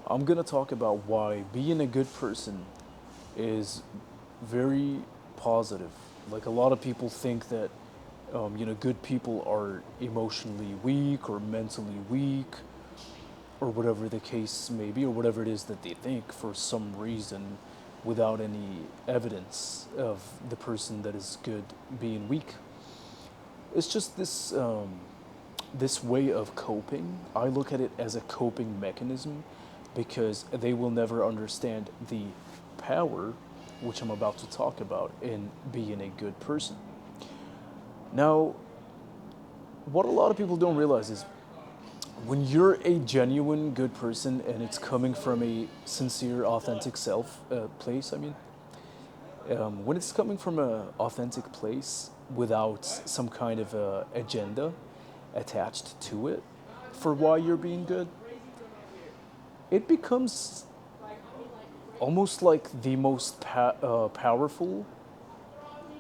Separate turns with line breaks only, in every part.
I'm gonna talk about why being a good person is very positive. Like a lot of people think that, good people are emotionally weak or mentally weak, or whatever the case may be, or whatever it is that they think for some reason, without any evidence of the person that is good being weak. It's just this way of coping. I look at it as a coping mechanism because they will never understand the power, which I'm about to talk about, in being a good person. Now, what a lot of people don't realize is when you're a genuine good person and it's coming from a sincere, authentic self place, when it's coming from an authentic place without some kind of agenda attached to it for why you're being good, it becomes almost like the most powerful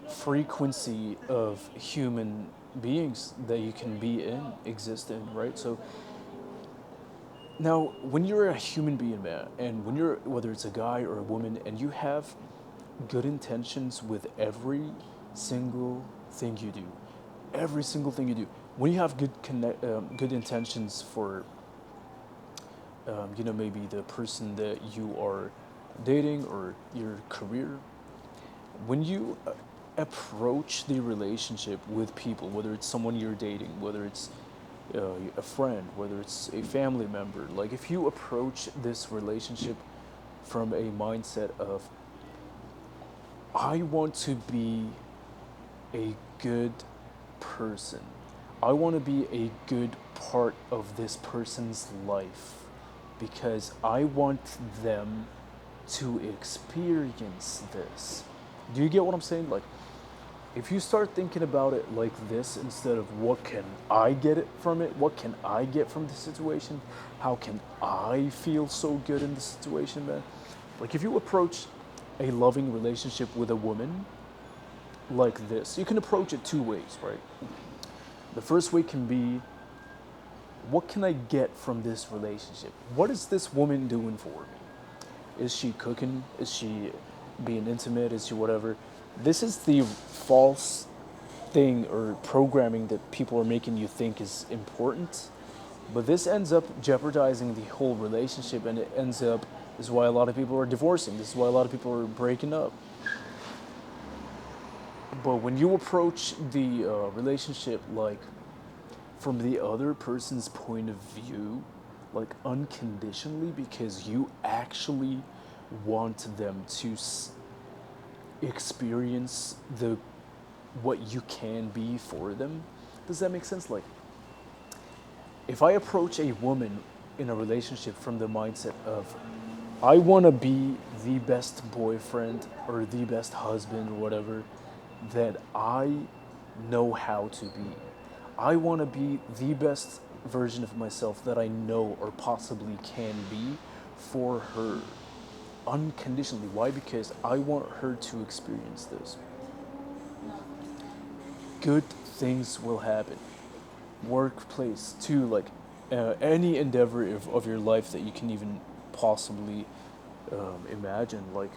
frequency of human beings that you can be in, exist in, right? So now, when you're a human being, man, and when you're, whether it's a guy or a woman, and you have good intentions with every single thing you do, every single thing you do, when you have good intentions for, maybe the person that you are dating or your career, when you approach the relationship with people, whether it's someone you're dating, whether it's a friend, whether it's a family member, like if you approach this relationship from a mindset of, I want to be a good person, I want to be a good part of this person's life because I want them to experience this. Do you get what I'm saying? Like, if you start thinking about it like this instead of what can I get it from it, what can I get from the situation, how can I feel so good in the situation, man? Like, if you approach a loving relationship with a woman like this, you can approach it two ways, right? The first way can be, what can I get from this relationship? What is this woman doing for me? Is she cooking? Is she being intimate? Is she whatever? This is the false thing or programming that people are making you think is important. But this ends up jeopardizing the whole relationship, and it ends up, this is why a lot of people are divorcing. This is why a lot of people are breaking up. But when you approach the relationship like from the other person's point of view, like unconditionally, because you actually want them to experience the what you can be for them. Does that make sense? Like, if I approach a woman in a relationship from the mindset of, I want to be the best boyfriend or the best husband or whatever that I know how to be. I want to be the best version of myself that I know or possibly can be for her unconditionally. Why? Because I want her to experience this. Good things will happen. Workplace, too, like any endeavor of your life that you can even possibly imagine. Like,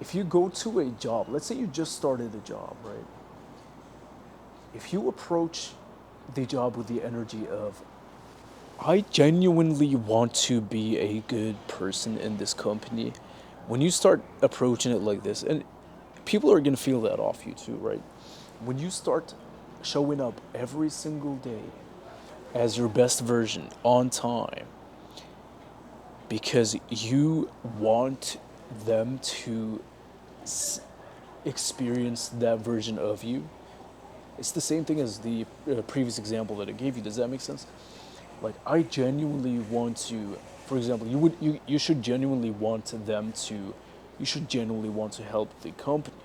if you go to a job, let's say you just started a job, right? If you approach the job with the energy of, I genuinely want to be a good person in this company, when you start approaching it like this, and people are going to feel that off you too, right? When you start showing up every single day as your best version on time because you want them to experience that version of you, it's the same thing as the previous example that I gave you. Does that make sense? Like, I genuinely want to, for example, you should genuinely want them to, you should genuinely want to help the company,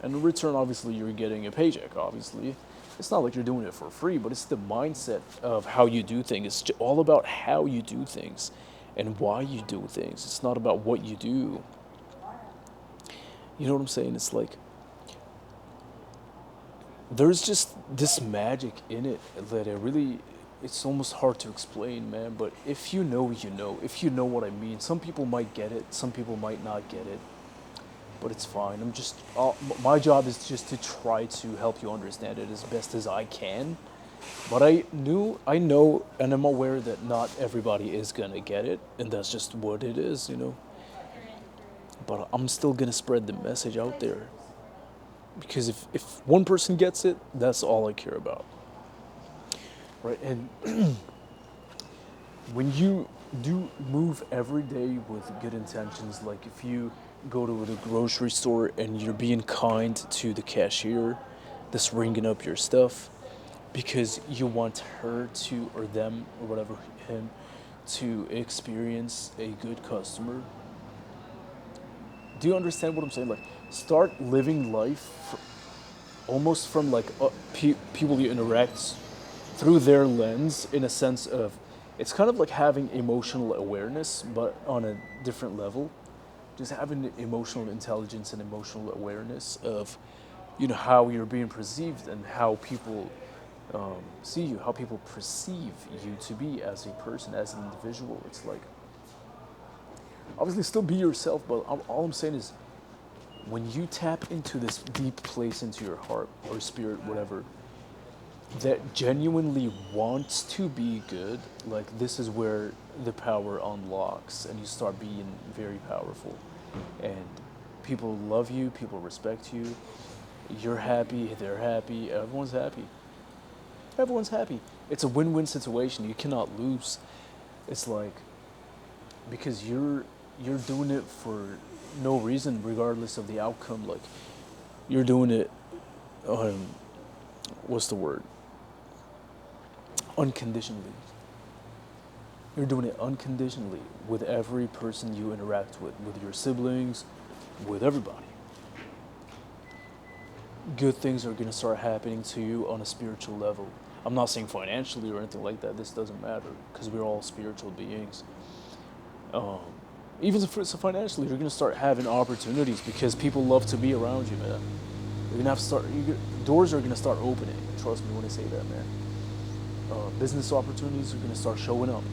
and in return, obviously, you're getting a paycheck. Obviously, it's not like you're doing it for free, but it's the mindset of how you do things. It's all about how you do things and why you do things. It's not about what you do. You know what I'm saying? It's like, there's just this magic in it that it really it's almost hard to explain, man. But if you know, you know. If you know what I mean, some people might get it, some people might not get it. But it's fine. My job is just to try to help you understand it as best as I can. But I know, and I'm aware that not everybody is gonna get it, and that's just what it is, you know. But I'm still gonna spread the message out there because if one person gets it, that's all I care about, right? And when you do move every day with good intentions, like if you go to the grocery store and you're being kind to the cashier that's ringing up your stuff because you want her to, or them, or whatever, him, to experience a good customer. Do you understand what I'm saying? Like, start living life almost from like people you interact through their lens, in a sense of it's kind of like having emotional awareness, but on a different level. Just having emotional intelligence and emotional awareness of, you know, how you're being perceived and how people see you, how people perceive you to be as a person, as an individual. It's like, obviously, still be yourself, but all I'm saying is, when you tap into this deep place into your heart or spirit, whatever, that genuinely wants to be good, like this is where the power unlocks and you start being very powerful. And people love you, people respect you, you're happy, they're happy, everyone's happy. Everyone's happy. It's a win-win situation. You cannot lose. It's like, because you're doing it for no reason, regardless of the outcome. Like, you're doing it, um, what's the word? Unconditionally. You're doing it unconditionally with every person you interact with your siblings, with everybody. Good things are going to start happening to you on a spiritual level. I'm not saying financially or anything like that. This doesn't matter because we're all spiritual beings. Um, Even if it's financially, you're going to start having opportunities because people love to be around you, man. You're gonna have to start. Doors are gonna start opening. Trust me when I say that, man. Business opportunities are gonna start showing up.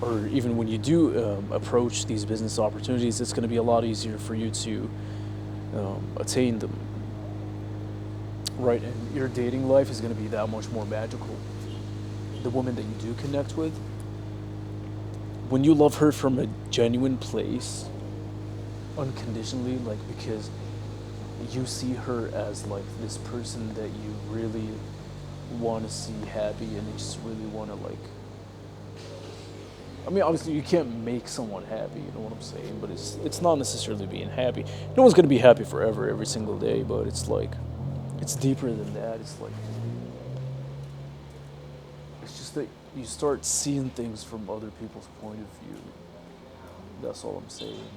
Or even when you do approach these business opportunities, it's gonna be a lot easier for you to attain them, right? And your dating life is gonna be that much more magical. The woman that you do connect with, when you love her from a genuine place, unconditionally, like because you see her as like this person that you really want to see happy and you just really want to like, I mean, obviously you can't make someone happy, you know what I'm saying, but it's not necessarily being happy. No one's going to be happy forever every single day, but it's like, it's deeper than that. It's like, it's just that you start seeing things from other people's point of view. That's all I'm saying.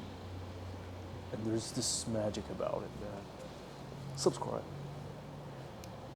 And there's this magic about it, man. Subscribe.